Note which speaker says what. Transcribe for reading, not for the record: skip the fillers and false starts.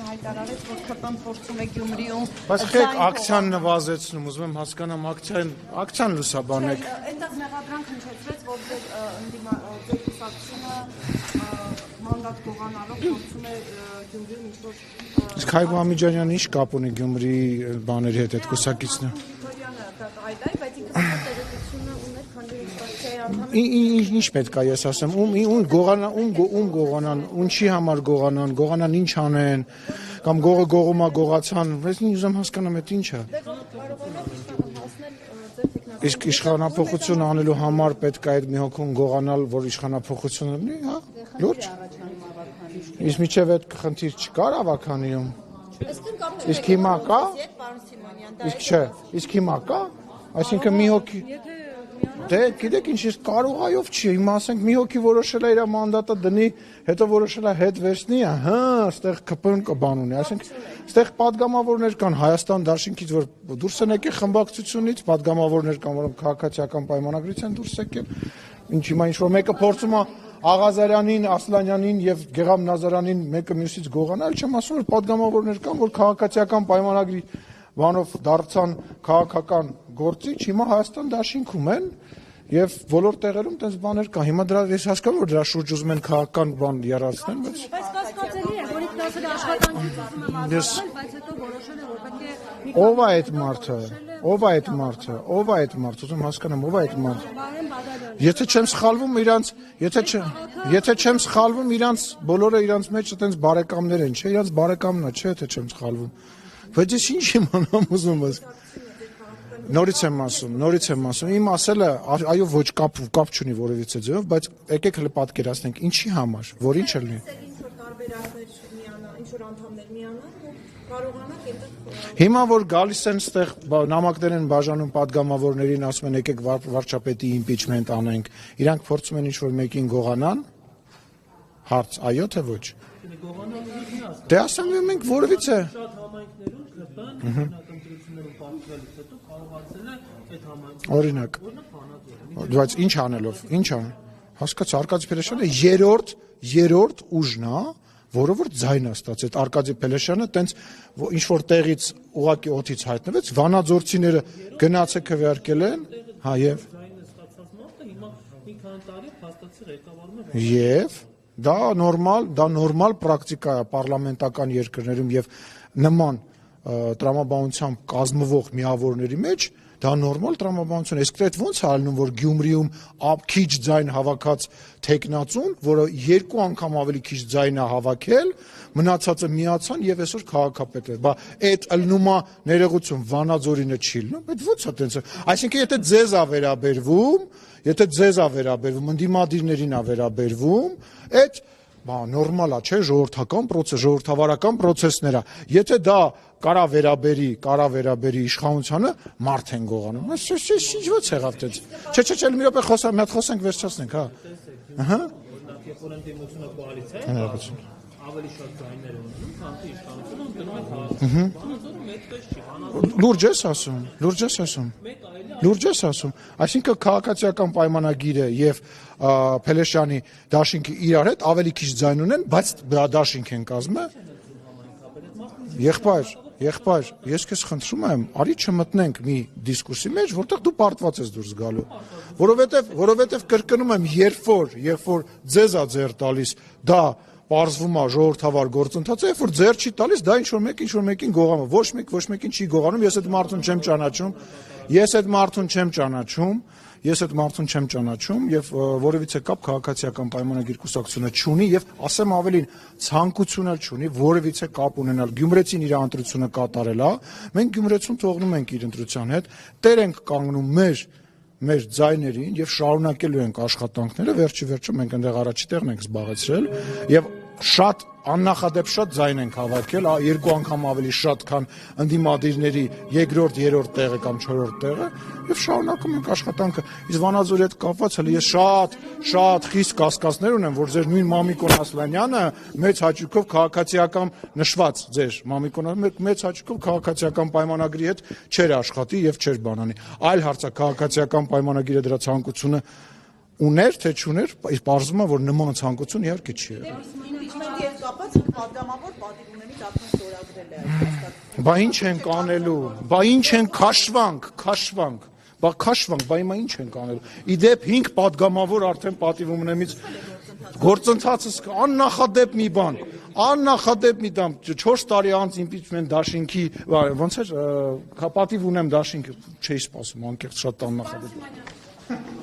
Speaker 1: հայտարարեց, որ ԿՊ-ն փորձում է Գյումրիում
Speaker 2: Բայց խեք ակցիան նվազեցնում, ուզում եմ հասկանամ ակցիան լուսաբանեք։
Speaker 1: Այնտեղ մեղադրանք հնչեցրեց, որ ձեր կուսակցությունը մանդատ գողանալով փորձում է Գյումրիում ինչ-որ
Speaker 2: Իսկ Հայգո Ամիջանյանը ինչ կապ ունի Գյումրիի բաների հետ այդ կուսակիցն։ Ինչ պետք է ես ասեմ, ում գողանան, ինչի համար գողանան, ինչ անեն, կամ գողը գողումա գողացան, ես ուզում հասկանամ այդ ինչ է։ Իսկ իշխանափոխություն անելու համար պետք է այդ մի հոգուն գողանալ, որ իշխանափոխություն լինի, հա, լուրջ։ Իսկ միջև այդ խնդիր չկար ավականիում։ Իսկ հիմա կա։ Իսկ չէ, իսկ հիմա կա, այսինքն մի հոգի Դե գիտեք ինչ ես կարող այով չի, հիմա ասենք մի հոգի որոշել է իր մանդատը դնի, հետո որոշել է հետ վերցնի, հա, այստեղ ԿՊ-ն բան ունի, ասենք այստեղ падգամավորներ կան Հայաստան դաշինքից, որ դուրս են եկել խմբակցությունից, падգամավորներ կան, որոնք քաղաքացիական պայմանագրից են դուրս եկել, ինչ հիմա ինչ որ մեկը փորձում է Աղազարյանին, Ասլանյանին եւ Գեգամ Նազարյանին մեկը մյուսից գողանալ, չեմ ասում որ падգամավորներ կան, որ քաղաքացիական պայմանագրի բանով դարձան քաղաքական գործիչ, հիմա Հայաստան դաշինքում են եւ բոլոր տեղերում տես բաներ կան։ Հիմա դրա ես հասկանում որ դրա շուրջ ուզում են քաղաքական բան երարցնեն, բայց
Speaker 1: կասկածելի է, որ ինքն ասել է աշխատանքից ուզում եմ ազատվել, բայց հետո որոշել է որ պետք է
Speaker 2: ով է այդ մարդը, ուզում հասկանամ ով է այդ մարդը։ Եթե չեմ սխալվում իրանց բոլորը իրանց մեջ այտենց բարեկամներ են, չէ, իրանց բարեկամն է, չէ, թե չեմ սխալվում։ Բայց ես ինչ իմանամ ուզում ես։ Նորից եմ ասում, իմ ասելը այո ոչ կապ չունի որևիցե ձևով, բայց եկեք հələ պատկերացնենք ինչի համար, որ ինչ է լինի։ Հիմա որ գալիս են ստեղ նամակներ են բաժանում падգամավորներին, ասում են եկեք վարչապետի իմպիչմենտ անենք, իրանք փորձում են ինչ-որ մեկին գողանան, հարց, այո թե ոչ։ Դե ասեմ մենք որևիցե Օրինակ, բայց ինչ անելով, հասկաց Արկադի Փելեշյանը երրորդ ուժն է, որը որ ձայն է ստացել, Արկադի Փելեշյանը տենց ինչ-որ տեղից ուղակի օդից հայտնվեց, վանաձորցիները գնաց է քվեարկել են, հա եւ դա նորմալ պրակտիկա է պարլամենտական երկրներում եւ նման տրամաբանությամբ կազմվող միավորների մեջ դա նորմալ տրամաբանություն է, իսկ այդ ոնց է ալնում, որ Գյումրիում քիչ ձայն հավաքած տեխնացուն, որը երկու անգամ ավելի քիչ ձայն է հավաքել, մնացածը միացան եւ այսօր քաղաքապետ է։ Բա այդ ըլնումա ներողություն Վանաձորինը չի լնում, այդ ոնց է տենց։ Այսինքն եթե ձեզ է վերաբերվում, ընդդիմադիրներին է վերաբերվում, այդ նորմալ է, չէ, ժողովրդավարական process-ներ է։ Եթե դա կարա վերաբերի իշխանությանը, մարդ են գողանում։ Ինչ ո՞նց եղավ դες։ Չէ, մի րոպե խոսենք, վերջացնենք, հա։ Ահա։ Ավելի շատ ձայներ ունենում, քան իշխանությունը դնում են քաղաքացիական։ Լուրջ ես ասում։ Այսինքն քաղաքացիական պայմանագիրը եւ Փելեշյանի դաշինքը իրար հետ ավելի քիչ ձայն ունեն, բայց դաշինք են կազմել։ Եղբայր, ես քեզ խնդրում եմ, արի չմտնենք մի դիսկուրսի մեջ, որտեղ դու պարտված ես դուրս գալու։ Որովհետև կրկնում եմ, երբ որ ձեզ է ձեռ տալիս, դա պարզվում է ժողովրդավար գործընթաց է, երբ որ ձեռ չի տալիս, դա ինչ-որ մեկին գողանում, ոչ մեկին չի գողանում, ես այդ մարդուն չեմ ճանաչում եւ որևիցե կապ քաղաքացիական պայմանագիր կուսակցությունը չունի եւ ասեմ ավելին ցանկություն էլ չունի որևիցե կապ ունենալ Գյումրեցին իր ընտրությունը կատարել է մենք Գյումրեցուն թողնում ենք իր ընտրության հետ տեր ենք կանգնում մեր ձայներին եւ շարունակելու ենք աշխատանքները վերջի մենք այնտեղ առաջի տեղն ենք զբաղեցրել եւ շատ աննախադեպ շատ ձայն ենք հավաքել, երկու անգամ ավելի շատ, քան ընդդիմադիրների երկրորդ, երրորդ տեղը կամ չորրորդ տեղը, եւ շարունակում ենք աշխատանքը։ Իսկ Վանաձորի հետ կապված հələ ես շատ խիստ կասկածներ ունեմ, որ ձեր նույն Մամիկոն Ասլանյանը մեծ հաճույքով քաղաքացիական նշված ձեր Մամիկոն մեծ հաճույքով քաղաքացիական պայմանագրի հետ չէր աշխատի եւ չէր բանանի։ Այլ հարց է քաղաքացիական պայմանագիրը դրա ցանկությունը ուներ թե չուներ, իսկ պարզվում է որ նման ցանկություն իհարկե չի եղել։
Speaker 1: 5 պատգամավոր պատիվ ունենից ակնոց ստորագրել է այդ հաստատ։
Speaker 2: Բա ինչ ենք անելու, բա ինչ են քաշվանք, բա հիմա ինչ ենք անելու։ Իդեպ 5 պատգամավոր արդեն պատիվ ունենից գործընթացս աննախադեպ մի բան, 4 տարի անց իմպիչմենտ դաշինքի, ոնց էր, պատիվ ունեմ դաշինք, չէի սպասում, անկեղծ շատ աննախադեպ։